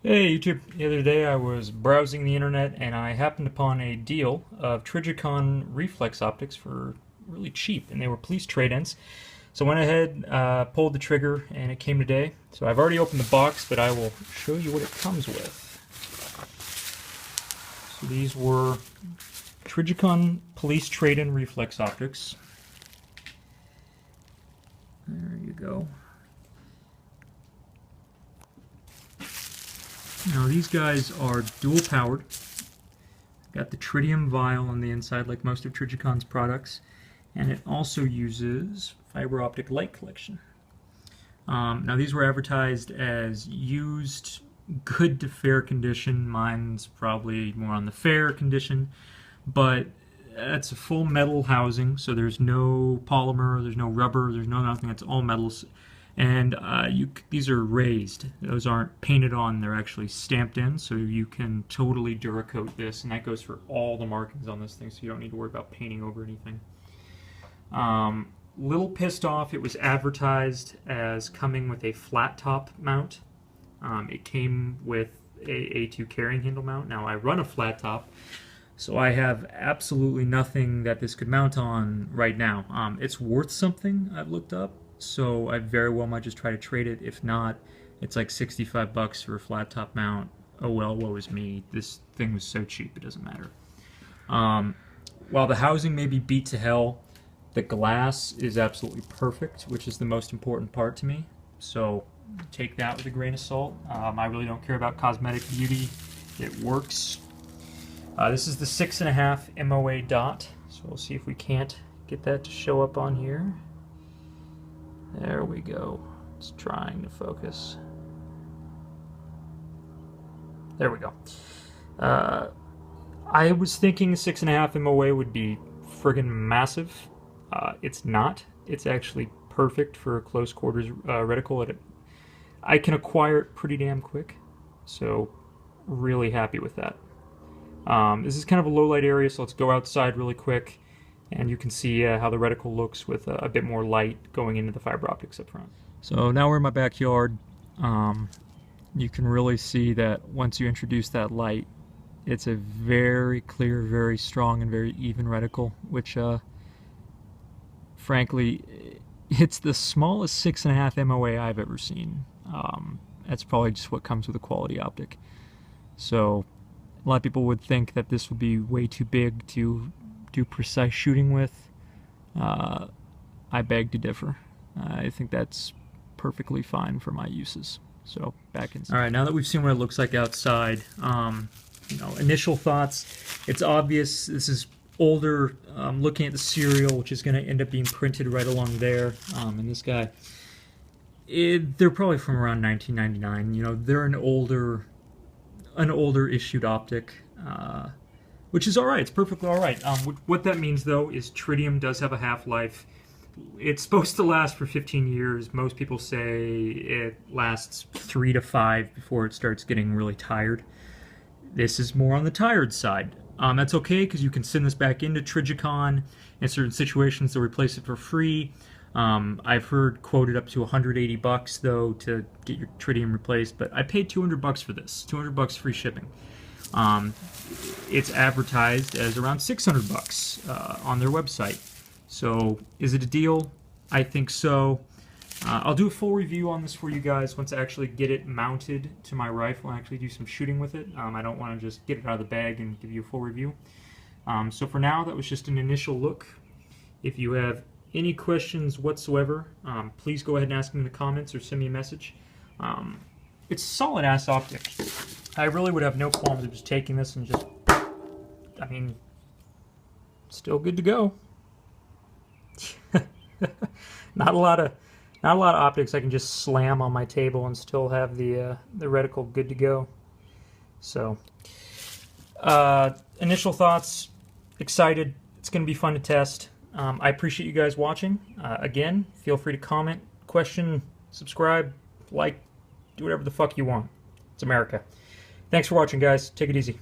Hey YouTube, the other day I was browsing the internet and I happened upon a deal of Trijicon Reflex optics for really cheap, and they were police trade-ins. So I went ahead, pulled the trigger, and it came today. So I've already opened the box, but I will show you what it comes with. So these were Trijicon police trade-in reflex optics. There you go. Now these guys are dual powered. Got the tritium vial on the inside like most of Trigicon's products, and it also uses fiber optic light collection. Now these were advertised as used, good to fair condition. Mine's probably more on the fair condition, but it's a full metal housing, so there's no polymer, there's no rubber, there's no nothing, it's all metals. And these are raised. Those aren't painted on, they're actually stamped in, so you can totally Duracoat this, and that goes for all the markings on this thing, so you don't need to worry about painting over anything. Little pissed off, it was advertised as coming with a flat top mount. It came with a A2 carrying handle mount. Now I run a flat top, so I have absolutely nothing that this could mount on right now. It's worth something, I've looked up. So I very well might just try to trade it. If not, it's like 65 bucks for a flat top mount. Oh well, woe is me. This thing was so cheap, it doesn't matter. While the housing may be beat to hell, the glass is absolutely perfect, which is the most important part to me. So take that with a grain of salt. I really don't care about cosmetic beauty. It works. This is the 6.5 MOA dot. So we'll see if we can't get that to show up on here. There we go. It's trying to focus. There we go. I was thinking 6.5 MOA would be friggin' massive. It's not. It's actually perfect for a close quarters reticle. I can acquire it pretty damn quick, so really happy with that. This is kind of a low light area, so let's go outside really quick. And you can see how the reticle looks with a bit more light going into the fiber optics up front. So now we're in my backyard. You can really see that once you introduce that light, it's a very clear, very strong, and very even reticle, which frankly, it's the smallest 6.5 MOA I've ever seen. That's probably just what comes with a quality optic. So a lot of people would think that this would be way too big to do precise shooting with. I beg to differ. I think that's perfectly fine for my uses. So back inside. All right, now that we've seen what it looks like outside, initial thoughts. It's obvious this is older. Looking at the serial, which is going to end up being printed right along there, and this guy, they're probably from around 1999. You know, they're an older issued optic. Which is alright, it's perfectly alright. What that means, though, is tritium does have a half-life. It's supposed to last for 15 years. Most people say it lasts 3 to 5 before it starts getting really tired. This is more on the tired side. That's okay, because you can send this back into Trijicon in certain situations to replace it for free. I've heard quoted up to 180 bucks, though, to get your tritium replaced, but I paid 200 bucks for this. 200 bucks free shipping. It's advertised as around 600 bucks on their website. So is it a deal? I think so. I'll do a full review on this for you guys once I actually get it mounted to my rifle and actually do some shooting with it. I don't want to just get it out of the bag and give you a full review. So for now, that was just an initial look. If you have any questions whatsoever, please go ahead and ask them in the comments or send me a message. It's a solid ass optic. I really would have no qualms of just taking this and just, I mean, still good to go. Not a lot of optics I can just slam on my table and still have the reticle good to go. So, initial thoughts, excited. It's going to be fun to test. I appreciate you guys watching. Again, feel free to comment, question, subscribe, like, do whatever the fuck you want. It's America. Thanks for watching, guys. Take it easy.